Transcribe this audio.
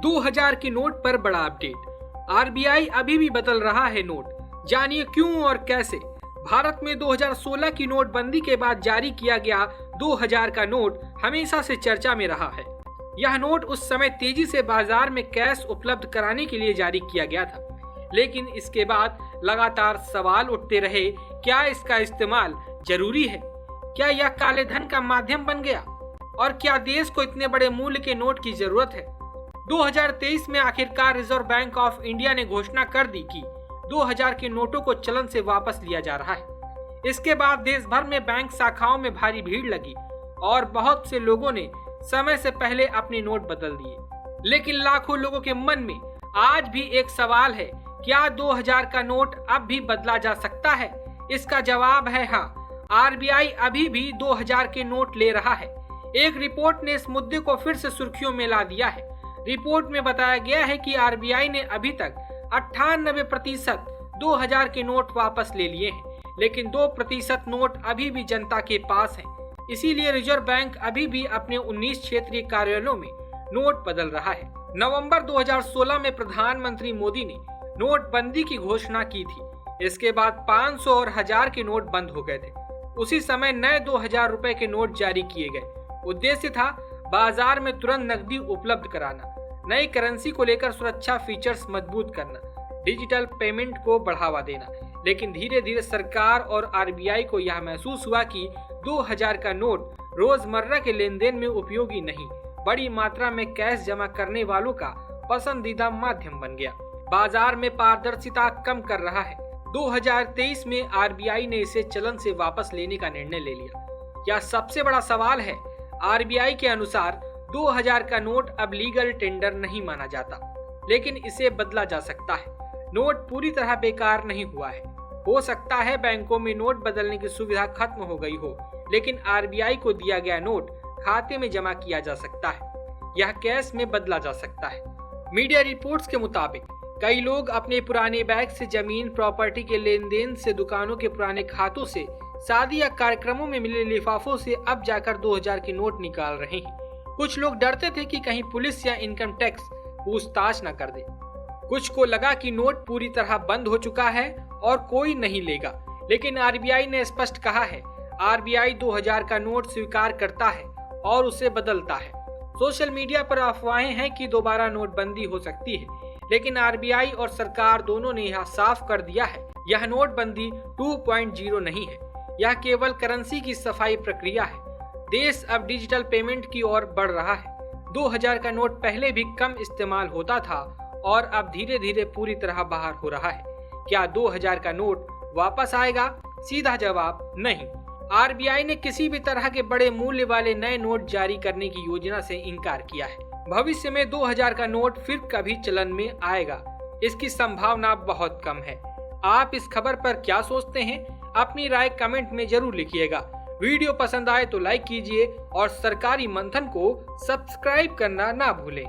2000 के नोट पर बड़ा अपडेट। आरबीआई अभी भी बदल रहा है नोट, जानिए क्यों और कैसे। भारत में 2016 की नोटबंदी के बाद जारी किया गया 2000 का नोट हमेशा से चर्चा में रहा है। यह नोट उस समय तेजी से बाजार में कैश उपलब्ध कराने के लिए जारी किया गया था, लेकिन इसके बाद लगातार सवाल उठते रहे, क्या इसका इस्तेमाल जरूरी है? क्या यह काले धन का माध्यम बन गया? और क्या देश को इतने बड़े मूल्य के नोट की जरूरत है? 2023 में आखिरकार रिजर्व बैंक ऑफ इंडिया ने घोषणा कर दी कि 2000 के नोटों को चलन से वापस लिया जा रहा है। इसके बाद देश भर में बैंक शाखाओं में भारी भीड़ लगी और बहुत से लोगों ने समय से पहले अपने नोट बदल दिए। लेकिन लाखों लोगों के मन में आज भी एक सवाल है, क्या 2000 का नोट अब भी बदला जा सकता है? इसका जवाब है हाँ। आरबीआई अभी भी 2000 के नोट ले रहा है। एक रिपोर्ट ने इस मुद्दे को फिर से सुर्खियों में ला दिया है। रिपोर्ट में बताया गया है कि आरबीआई ने अभी तक 98% 2000 के नोट वापस ले लिए हैं, लेकिन 2% नोट अभी भी जनता के पास हैं। इसीलिए रिजर्व बैंक अभी भी अपने 19 क्षेत्रीय कार्यालयों में नोट बदल रहा है। नवंबर 2016 में प्रधानमंत्री मोदी ने नोटबंदी की घोषणा की थी। इसके बाद 500 और 1000 के नोट बंद हो गए थे। उसी समय नए 2000 रुपए के नोट जारी किए गए। उद्देश्य था बाजार में तुरंत नकदी उपलब्ध कराना, नई करेंसी को लेकर सुरक्षा फीचर्स मजबूत करना, डिजिटल पेमेंट को बढ़ावा देना। लेकिन धीरे धीरे सरकार और आरबीआई को यह महसूस हुआ कि 2000 का नोट रोजमर्रा के लेन देन में उपयोगी नहीं, बड़ी मात्रा में कैश जमा करने वालों का पसंदीदा माध्यम बन गया। बाजार में पारदर्शिता कम कर रहा है। 2023 में आरबीआई ने इसे चलन से वापस लेने का निर्णय ले लिया। यह सबसे बड़ा सवाल है। आरबीआई के अनुसार 2000 का नोट अब लीगल टेंडर नहीं माना जाता, लेकिन इसे बदला जा सकता है। नोट पूरी तरह बेकार नहीं हुआ है। हो सकता है बैंकों में नोट बदलने की सुविधा खत्म हो गई हो, लेकिन आरबीआई को दिया गया नोट खाते में जमा किया जा सकता है। यह कैश में बदला जा सकता है। मीडिया रिपोर्ट्स के मुताबिक कई लोग अपने पुराने बैग से जमीन प्रॉपर्टी के लेन देन से, दुकानों के पुराने खातों से, शादी या कार्यक्रमों में मिले लिफाफों से अब जाकर 2000 के नोट निकाल रहे हैं। कुछ लोग डरते थे कि कहीं पुलिस या इनकम टैक्स पूछताछ न कर दे। कुछ को लगा कि नोट पूरी तरह बंद हो चुका है और कोई नहीं लेगा। लेकिन आरबीआई ने स्पष्ट कहा है, आरबीआई 2000 का नोट स्वीकार करता है और उसे बदलता है। सोशल मीडिया पर अफवाहें हैं कि दोबारा नोटबंदी हो सकती है, लेकिन आरबीआई और सरकार दोनों ने यह साफ कर दिया है, यह नोटबंदी 2.0 नहीं है। यह केवल करेंसी की सफाई प्रक्रिया है। देश अब डिजिटल पेमेंट की ओर बढ़ रहा है। 2000 का नोट पहले भी कम इस्तेमाल होता था और अब धीरे धीरे पूरी तरह बाहर हो रहा है। क्या 2000 का नोट वापस आएगा? सीधा जवाब नहीं। आरबीआई ने किसी भी तरह के बड़े मूल्य वाले नए नोट जारी करने की योजना से इनकार किया है। भविष्य में 2000 का नोट फिर कभी चलन में आएगा, इसकी संभावना बहुत कम है। आप इस खबर पर क्या सोचते हैं? अपनी राय कमेंट में जरूर लिखिएगा। वीडियो पसंद आए तो लाइक कीजिए और सरकारी मंथन को सब्सक्राइब करना ना भूलें।